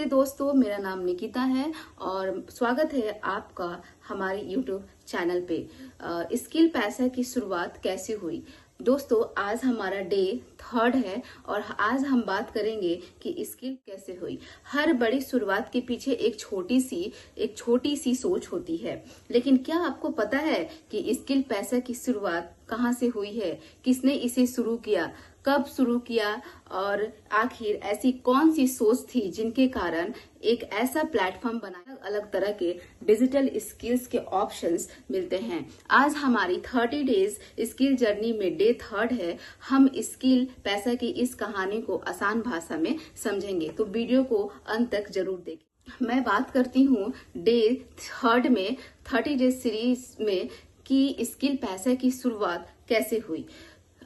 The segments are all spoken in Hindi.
नमस्ते दोस्तों, मेरा नाम निकिता है और स्वागत है आपका हमारे YouTube चैनल पे। स्किल पैसा की शुरुआत कैसे हुई। दोस्तों, आज हमारा डे 3 है और आज हम बात करेंगे कि स्किल कैसे हुई। हर बड़ी शुरुआत के पीछे एक छोटी सी सोच होती है, लेकिन क्या आपको पता है कि स्किल पैसा की शुरुआत कहाँ से हुई है, किसने इसे शुरू किया, कब शुरू किया और आखिर ऐसी कौन सी सोच थी जिनके कारण एक ऐसा प्लेटफॉर्म बनाया। अलग तरह के डिजिटल स्किल्स के ऑप्शंस मिलते हैं। आज हमारी 30 डेज स्किल जर्नी में डे 3 है। हम स्किल पैसा की इस कहानी को आसान भाषा में समझेंगे, तो वीडियो को अंत तक जरूर देखें। मैं बात करती हूँ डे 3 में 30 डेज सीरीज में कि स्किल पैसा की शुरुआत कैसे हुई।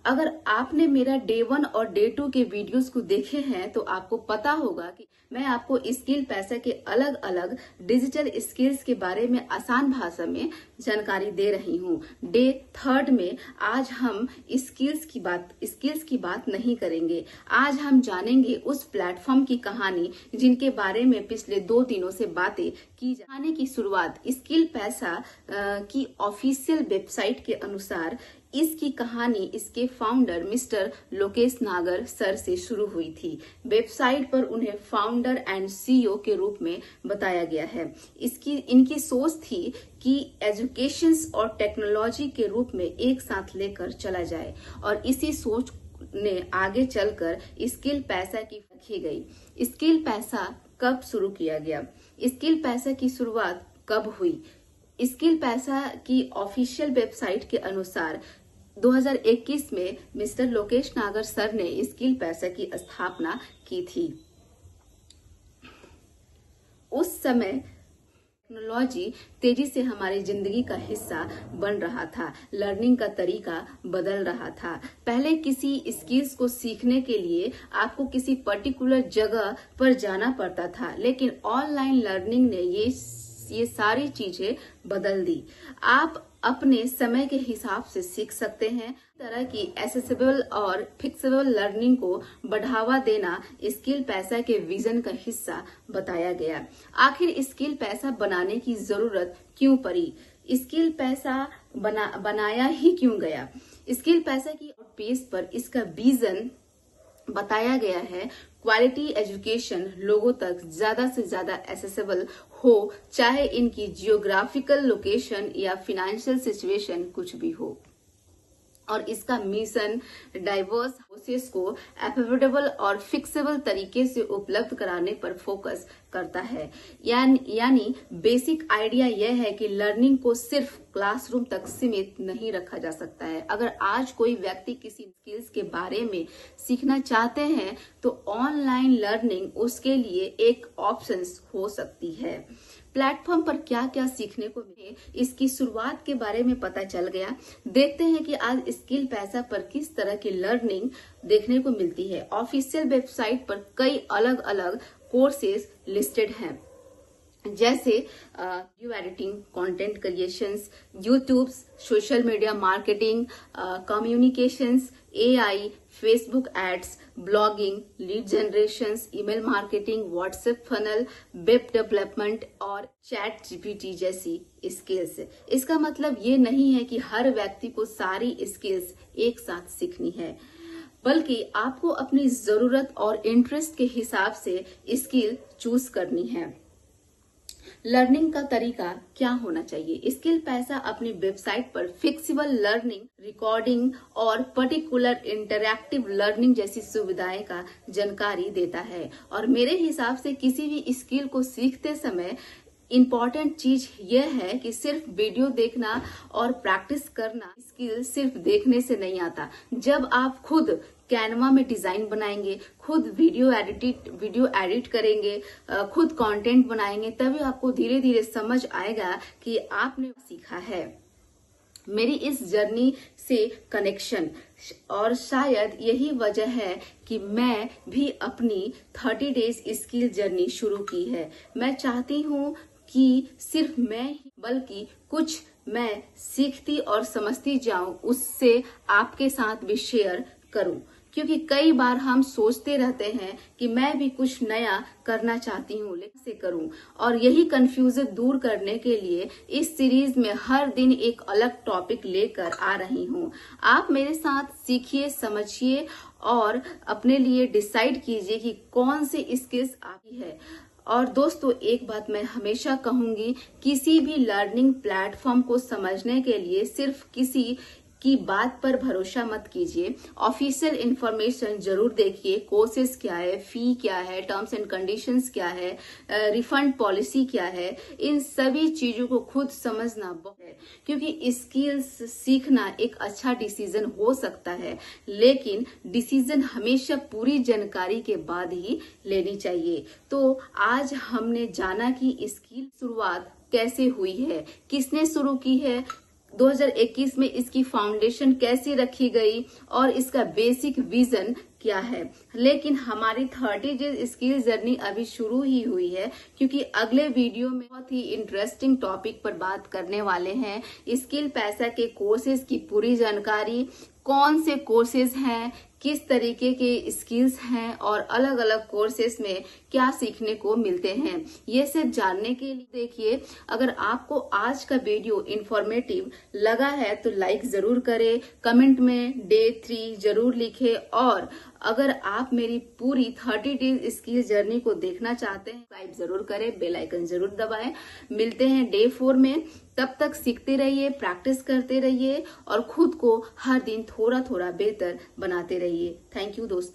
अगर आपने मेरा डे 1 और डे 2 के वीडियोस को देखे हैं तो आपको पता होगा कि मैं आपको स्किल पैसा के अलग अलग डिजिटल स्किल्स के बारे में आसान भाषा में जानकारी दे रही हूँ। डे 3 में आज हम स्किल्स की बात नहीं करेंगे। आज हम जानेंगे उस प्लेटफॉर्म की कहानी जिनके बारे में पिछले 2 दिनों से बातें की जाने की शुरुआत स्किल पैसा की ऑफिशियल वेबसाइट के अनुसार इसकी कहानी इसके फाउंडर मिस्टर लोकेश नागर सर से शुरू हुई थी। वेबसाइट पर उन्हें फाउंडर एंड सीईओ के रूप में बताया गया है। इनकी सोच थी कि एजुकेशन और टेक्नोलॉजी के रूप में एक साथ लेकर चला जाए और इसी सोच ने आगे चलकर स्किल पैसा की रखी गई। स्किल पैसा कब शुरू किया गया, स्किल पैसा की शुरुआत कब हुई। स्किल पैसा की ऑफिशियल वेबसाइट के अनुसार 2021 में मिस्टर लोकेश नागर सर ने स्किल पैसा की स्थापना की थी। उस समय टेक्नोलॉजी तेजी से हमारी जिंदगी का हिस्सा बन रहा था। लर्निंग का तरीका बदल रहा था। पहले किसी स्किल्स को सीखने के लिए आपको किसी पर्टिकुलर जगह पर जाना पड़ता था, लेकिन ऑनलाइन लर्निंग ने ये सारी चीजें बदल दी। आप अपने समय के हिसाब से सीख सकते हैं। तरह की एक्सेसिबल और फिक्सेबल लर्निंग को बढ़ावा देना स्किल पैसा के विजन का हिस्सा बताया गया। आखिर स्किल पैसा बनाने की जरूरत क्यों पड़ी, स्किल पैसा बनाया ही क्यों गया। स्किल पैसा की पेज पर इसका विजन बताया गया है। क्वालिटी एजुकेशन लोगों तक ज्यादा से ज्यादा एक्सेसिबल हो, चाहे इनकी जियोग्राफिकल लोकेशन या फाइनेंशियल सिचुएशन कुछ भी हो। और इसका मिशन डाइवर्स कोर्सेस को एफोर्डेबल और फिक्सेबल तरीके से उपलब्ध कराने पर फोकस करता है। यानी बेसिक आइडिया यह है कि लर्निंग को सिर्फ क्लासरूम तक सीमित नहीं रखा जा सकता है। अगर आज कोई व्यक्ति किसी स्किल्स के बारे में सीखना चाहते हैं तो ऑनलाइन लर्निंग उसके लिए एक ऑप्शन हो सकती है। प्लेटफॉर्म पर क्या क्या सीखने को मिले, इसकी शुरुआत के बारे में पता चल गया। देखते हैं कि आज स्किल पैसा पर किस तरह की लर्निंग देखने को मिलती है। ऑफिशियल वेबसाइट पर कई अलग अलग कोर्सेज लिस्टेड हैं, जैसे video editing, content creations, YouTube, social media marketing, communications, AI, Facebook ads, blogging, lead generation, email marketing, WhatsApp funnel, web development और चैट जीपीटी जैसी स्किल्स। इसका मतलब ये नहीं है कि हर व्यक्ति को सारी स्किल्स एक साथ सीखनी है, बल्कि आपको अपनी जरूरत और इंटरेस्ट के हिसाब से स्किल चूज करनी है। लर्निंग का तरीका क्या होना चाहिए। स्किल पैसा अपनी वेबसाइट पर फिक्सिबल लर्निंग, रिकॉर्डिंग और पर्टिकुलर इंटरैक्टिव लर्निंग जैसी सुविधाएं का जानकारी देता है। और मेरे हिसाब से किसी भी स्किल को सीखते समय इम्पॉर्टेंट चीज यह है कि सिर्फ वीडियो देखना और प्रैक्टिस करना स्किल सिर्फ देखने से नहीं आता। जब आप खुद कैनवा में डिजाइन बनाएंगे, खुद वीडियो एडिट करेंगे, खुद कंटेंट बनाएंगे, तभी आपको धीरे धीरे समझ आएगा कि आपने सीखा है। मेरी इस जर्नी से कनेक्शन और शायद यही वजह है कि मैं भी अपनी 30 डेज स्किल जर्नी शुरू की है। मैं चाहती हूँ कि सिर्फ मैं ही बल्कि कुछ मैं सीखती और समझती जाऊं, उससे आपके साथ भी शेयर करूं, क्योंकि कई बार हम सोचते रहते हैं कि मैं भी कुछ नया करना चाहती हूँ, लेकिन कैसे करूँ। और यही कंफ्यूजन दूर करने के लिए इस सीरीज में हर दिन एक अलग टॉपिक लेकर आ रही हूँ। आप मेरे साथ सीखिए, समझिए और अपने लिए डिसाइड कीजिए कि कौन सी स्किल्स आपकी है। और दोस्तों, एक बात मैं हमेशा कहूंगी, किसी भी लर्निंग प्लेटफॉर्म को समझने के लिए सिर्फ किसी की बात पर भरोसा मत कीजिए। ऑफिशियल इंफॉर्मेशन जरूर देखिए, कोर्सेज क्या है, फी क्या है, टर्म्स एंड कंडीशंस क्या है, रिफंड पॉलिसी क्या है, इन सभी चीजों को खुद समझना बहुत है। क्योंकि स्किल्स सीखना एक अच्छा डिसीजन हो सकता है, लेकिन डिसीजन हमेशा पूरी जानकारी के बाद ही लेनी चाहिए। तो आज हमने जाना कि स्किल शुरुआत कैसे हुई है, किसने शुरू की है, 2021 में इसकी फाउंडेशन कैसी रखी गई और इसका बेसिक विजन क्या है। लेकिन हमारी 30 डेज स्किल जर्नी अभी शुरू ही हुई है, क्योंकि अगले वीडियो में बहुत ही इंटरेस्टिंग टॉपिक पर बात करने वाले हैं। स्किल पैसा के कोर्सेज की पूरी जानकारी, कौन से कोर्सेज हैं, किस तरीके के स्किल्स हैं और अलग अलग कोर्सेज में क्या सीखने को मिलते हैं, ये सब जानने के लिए देखिए। अगर आपको आज का वीडियो इंफॉर्मेटिव लगा है तो लाइक जरूर करें, कमेंट में Day 3 जरूर लिखें और अगर आप मेरी पूरी 30 डेज स्किल जर्नी को देखना चाहते हैं, सब्सक्राइब जरूर करें, बेल आइकन जरूर दबाएं। मिलते हैं Day 4 में, तब तक सीखते रहिए, प्रैक्टिस करते रहिए और खुद को हर दिन थोड़ा थोड़ा बेहतर बनाते रहिए। थैंक यू दोस्तों।